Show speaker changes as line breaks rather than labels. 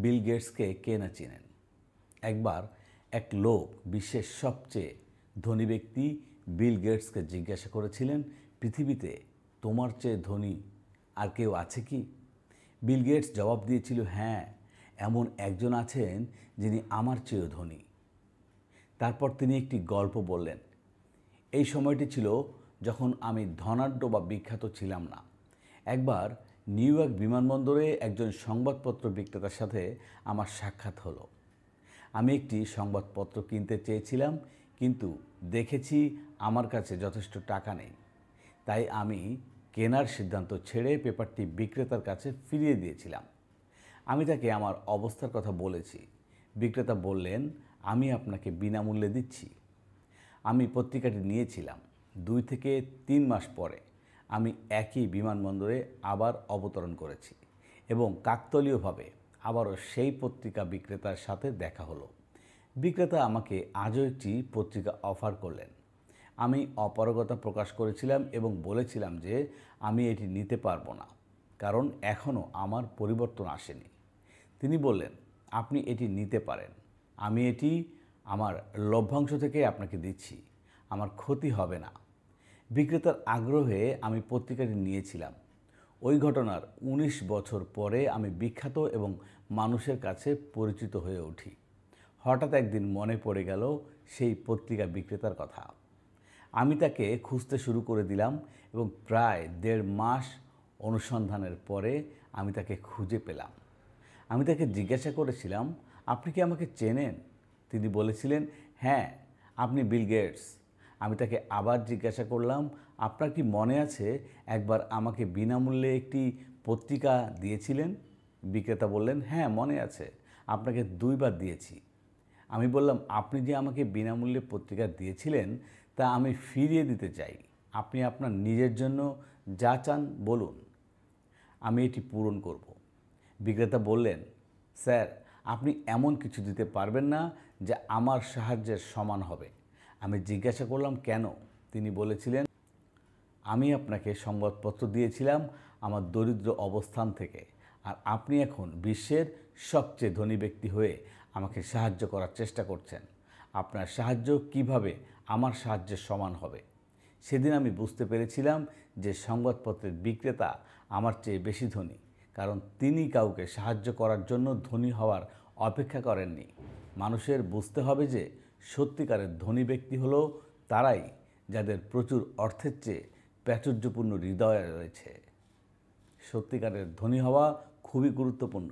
বিল গেটসকে কে না চেনেন। একবার এক লোক বিশ্বের সবচেয়ে ধনী ব্যক্তি বিল গেটসকে জিজ্ঞাসা করেছিলেন, পৃথিবীতে তোমার চেয়ে ধনী আর কেউ আছে কি? বিল গেটস জবাব দিয়েছিল, হ্যাঁ, এমন একজন আছেন যিনি আমার চেয়েও ধনী। তারপর তিনি একটি গল্প বললেন। এই সময়টি ছিল যখন আমি ধনাঢ্য বা বিখ্যাত ছিলাম না। একবার নিউ ইয়র্ক বিমানবন্দরে একজন সংবাদপত্র বিক্রেতার সাথে আমার সাক্ষাৎ হলো। আমি একটি সংবাদপত্র কিনতে চেয়েছিলাম, কিন্তু দেখেছি আমার কাছে যথেষ্ট টাকা নেই। তাই আমি কেনার সিদ্ধান্ত ছেড়ে পেপারটি বিক্রেতার কাছে ফিরিয়ে দিয়েছিলাম। আমি তাকে আমার অবস্থার কথা বলেছি। বিক্রেতা বললেন, আমি আপনাকে বিনামূল্যে দিচ্ছি। আমি পত্রিকাটি নিয়েছিলাম। 2 থেকে 3 মাস পরে আমি একই বিমানবন্দরে আবার অবতরণ করেছি এবং কাকতালীয়ভাবে আবারও সেই পত্রিকা বিক্রেতার সাথে দেখা হলো। বিক্রেতা আমাকে আজও একটি পত্রিকা অফার করলেন। আমি অপারগতা প্রকাশ করেছিলাম এবং বলেছিলাম যে আমি এটি নিতে পারবো না, কারণ এখনও আমার পরিবর্তন আসেনি। তিনি বললেন, আপনি এটি নিতে পারেন। আমি এটি আমার লভ্যাংশ থেকে আপনাকে দিচ্ছি। আমার ক্ষতি হবে না। বিক্রেতার আগ্রহে আমি পত্রিকাটি নিয়েছিলাম। ওই ঘটনার 19 বছর পরে আমি বিখ্যাত এবং মানুষের কাছে পরিচিত হয়ে উঠি। হঠাৎ একদিন মনে পড়ে গেল সেই পত্রিকা বিক্রেতার কথা। আমি তাকে খুঁজতে শুরু করে দিলাম এবং প্রায় 1.5 মাস অনুসন্ধানের পরে আমি তাকে খুঁজে পেলাম। আমি তাকে জিজ্ঞাসা করেছিলাম, আপনি কি আমাকে চেনেন? তিনি বলেছিলেন, হ্যাঁ, আপনি বিল গেটস। আমি তাকে আবার জিজ্ঞাসা করলাম, আপনার কি মনে আছে একবার আমাকে বিনামূল্যে একটি পত্রিকা দিয়েছিলেন? বিক্রেতা বললেন, হ্যাঁ, মনে আছে, আপনাকে 2 বার দিয়েছি। আমি বললাম, আপনি যে আমাকে বিনামূল্যে পত্রিকা দিয়েছিলেন তা আমি ফিরিয়ে দিতে চাই। আপনি আপনার নিজের জন্য যা চান বলুন, আমি এটি পূরণ করব। বিক্রেতা বললেন, স্যার, আপনি এমন কিছু দিতে পারবেন না যা আমার সাহায্যের সমান হবে। আমি জিজ্ঞাসা করলাম, কেন? তিনি বলেছিলেন, আমি আপনাকে সংবাদপত্র দিয়েছিলাম আমার দরিদ্র অবস্থান থেকে, আর আপনি এখন বিশ্বের সবচেয়ে ধনী ব্যক্তি হয়ে আমাকে সাহায্য করার চেষ্টা করছেন। আপনার সাহায্য কিভাবে আমার সাহায্যের সমান হবে? সেদিন আমি বুঝতে পেরেছিলাম যে সংবাদপত্রের বিক্রেতা আমার চেয়ে বেশি ধনী, কারণ তিনি কাউকে সাহায্য করার জন্য ধনী হওয়ার অপেক্ষা করেননি। মানুষের বুঝতে হবে যে সত্যিকারের ধনী ব্যক্তি হলো তারাই যাদের প্রচুর অর্থের চেয়ে প্রাচুর্যপূর্ণ হৃদয় রয়েছে। সত্যিকারের ধনী হওয়া খুবই গুরুত্বপূর্ণ।